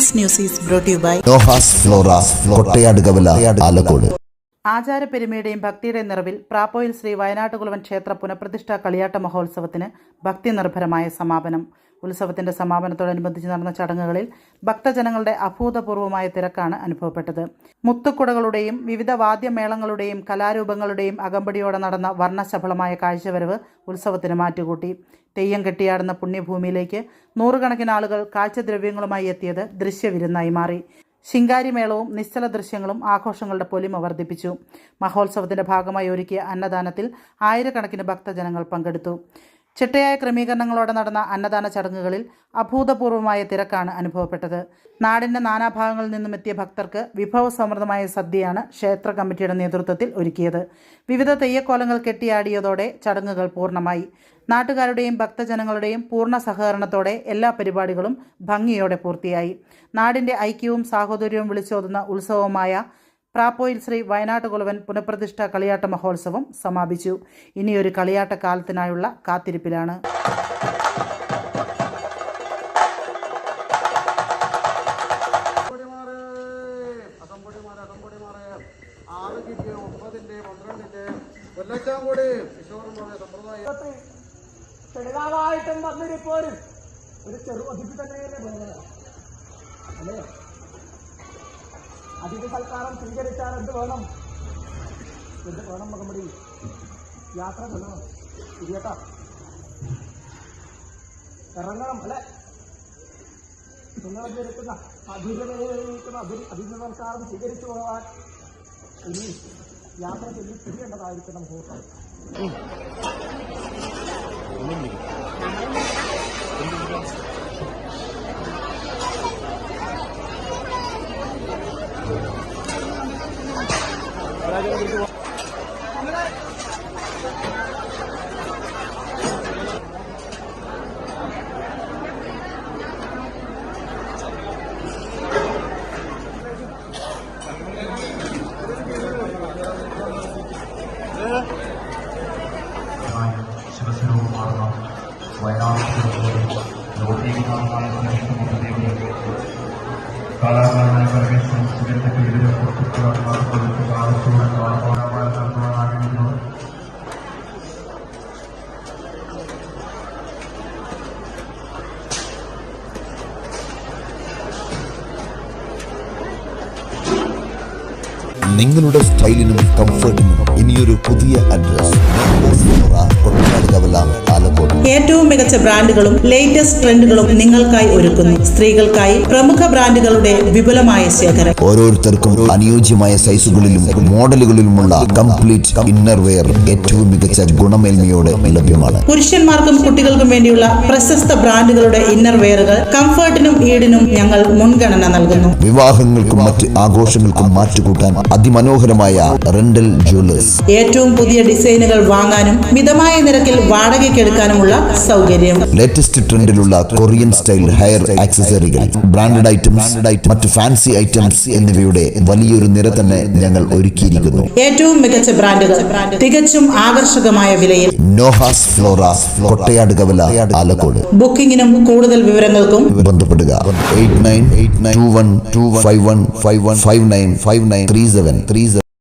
This news is brought to you by Noah's Flora Kottayadukavala Alakode. ആചാരപ്പെരുമയുടെയും ഭക്തിയുടെയും നിറവിൽ പ്രാപ്പോയിൽ ശ്രീ വയനാട്ടുകുളവൻ ക്ഷേത്ര പുനഃപ്രതിഷ്ഠാ കളിയാട്ട മഹോത്സവത്തിന് ഭക്തി നിർഭരമായ സമാപനം. ഉത്സവത്തിന്റെ സമാപനത്തോടനുബന്ധിച്ച് നടന്ന ചടങ്ങുകളിൽ ഭക്തജനങ്ങളുടെ അഭൂതപൂർവമായ തിരക്കാണ് അനുഭവപ്പെട്ടത്. മുത്തുക്കുടകളുടെയും വിവിധ വാദ്യമേളങ്ങളുടെയും കലാരൂപങ്ങളുടെയും അകമ്പടിയോടെ നടന്ന വർണ്ണശബളമായ കാഴ്ചവരവ് ഉത്സവത്തിന് മാറ്റുകൂട്ടി. തെയ്യം കെട്ടിയാടുന്ന പുണ്യഭൂമിയിലേക്ക് നൂറുകണക്കിന് ആളുകൾ കാഴ്ചദ്രവ്യങ്ങളുമായി എത്തിയത് ദൃശ്യവിരുന്നായി മാറി. ശിങ്കാരിമേളവും നിശ്ചല ദൃശ്യങ്ങളും ആഘോഷങ്ങളുടെ പൊലിമ വർദ്ധിപ്പിച്ചു. മഹോത്സവത്തിന്റെ ഭാഗമായി ഒരുക്കിയ അന്നദാനത്തിൽ ആയിരക്കണക്കിന് ഭക്തജനങ്ങൾ പങ്കെടുത്തു. ചിട്ടയായ ക്രമീകരണങ്ങളോടെ നടന്ന അന്നദാന ചടങ്ങുകളിൽ അഭൂതപൂർവമായ തിരക്കാണ് അനുഭവപ്പെട്ടത്. നാടിൻ്റെ നാനാഭാഗങ്ങളിൽ നിന്നും എത്തിയ ഭക്തർക്ക് വിഭവസമൃദ്ധമായ സദ്യയാണ് ക്ഷേത്ര കമ്മിറ്റിയുടെ നേതൃത്വത്തിൽ ഒരുക്കിയത്. വിവിധ തെയ്യക്കോലങ്ങൾ കെട്ടിയാടിയതോടെ ചടങ്ങുകൾ പൂർണ്ണമായി. നാട്ടുകാരുടെയും ഭക്തജനങ്ങളുടെയും പൂർണ്ണ സഹകരണത്തോടെ എല്ലാ പരിപാടികളും ഭംഗിയോടെ പൂർത്തിയായി. നാടിൻ്റെ ഐക്യവും സാഹോദര്യവും വിളിച്ചോതുന്ന ഉത്സവമായ പ്രാപ്പോയിൽ ശ്രീ വയനാട്ടുകുളവൻ പുനഃപ്രതിഷ്ഠാ കളിയാട്ട മഹോത്സവം സമാപിച്ചു. ഇനിയൊരു കളിയാട്ട കാലത്തിനായുള്ള കാത്തിരിപ്പിലാണ്. ചെറുതാവായിട്ടും വന്നിരിപ്പോരും ഒരു ചെറു അതിഥി തന്നെയല്ലേ പോകുന്നത് അല്ലേ? അതിഥി സൽക്കാരം സ്വീകരിച്ചാൽ എന്ത് വേണം നമ്മുടെ യാത്ര ചെല്ലണം, ശരിയേട്ടാ, ഇറങ്ങണം അല്ലെ? നിങ്ങളിരിക്കുന്ന അതിഥി സൽക്കാരം സ്വീകരിച്ചു പോകാൻ ഇനി യാത്ര ചെല്ലി തിരിയേണ്ടതായിരിക്കണം ഹോട്ടൽ. ശിവസ്വരൂപമാർന്ന വയനാട്ടിലെ ലോകീകമായ കലാകാരനായ പരമേശ്വരൻ സുഗന്ധ എതിരെ പുറത്തുള്ള ആവശ്യമുള്ള നടത്തുവാനാകുന്നു. നിങ്ങളുടെ സ്റ്റൈലിനും കംഫർട്ടിനും ഇനിയൊരു പുതിയ അഡ്രസ് ആലക്കോട്. ഏറ്റവും മികച്ച ബ്രാൻഡുകളും ലേറ്റസ്റ്റ് ട്രെൻഡുകളും നിങ്ങൾക്കായി ഒരുക്കുന്നു. സ്ത്രീകൾക്കായി പ്രമുഖ ബ്രാൻഡുകളുടെ വിപുലമായ ശേഖരം. ഓരോരുത്തർക്കും അനുയോജ്യമായ സൈസുകളിലും മോഡലുകളിലുമുള്ള കംപ്ലീറ്റ് ഇന്നർ വെയർ ഏറ്റവും മികച്ച ഗുണമേന്മയോടെ ലഭ്യമാണ്. പുരുഷന്മാർക്കും കുട്ടികൾക്കും വേണ്ടിയുള്ള പ്രശസ്ത ബ്രാൻഡുകളുടെ ഇന്നർ വെയറുകൾ കംഫർട്ടിനും ഈടിനും ഞങ്ങൾ മുൻഗണന നൽകുന്നു. വിവാഹങ്ങൾക്കും മറ്റ് ആഘോഷങ്ങൾക്കും മാറ്റുകൂട്ടാൻ അതിമനോഹരമായ റെന്റൽ ജ്വല്ലേഴ്സ്. ഏറ്റവും പുതിയ ഡിസൈനുകൾ വാങ്ങാനും മിതമായ നിരക്കിൽ വാടകയ്ക്കെടുക്കാനുമുള്ള സൗകര്യം. ലേറ്റസ്റ്റ് ട്രെൻഡിലുള്ള കൊറിയൻ സ്റ്റൈൽ ഹെയർ ആക്സസറികൾ, ബ്രാൻഡഡ് ഐറ്റംസ്, മറ്റ് ഫാൻസി ഐറ്റംസ് എന്നിവയുടെ വലിയൊരു നിര തന്നെ ഞങ്ങൾ ഒരുക്കിയിരിക്കുന്നു. ഏറ്റവും മികച്ച ബ്രാൻഡുകൾ തികച്ചും ആകർഷകമായ വിലയിൽ. Noah's Flora Kottayadukavala Alakode. ബുക്കിംഗിനും കൂടുതൽ വിവരങ്ങൾക്കും ബന്ധപ്പെടുക 898921215159593737.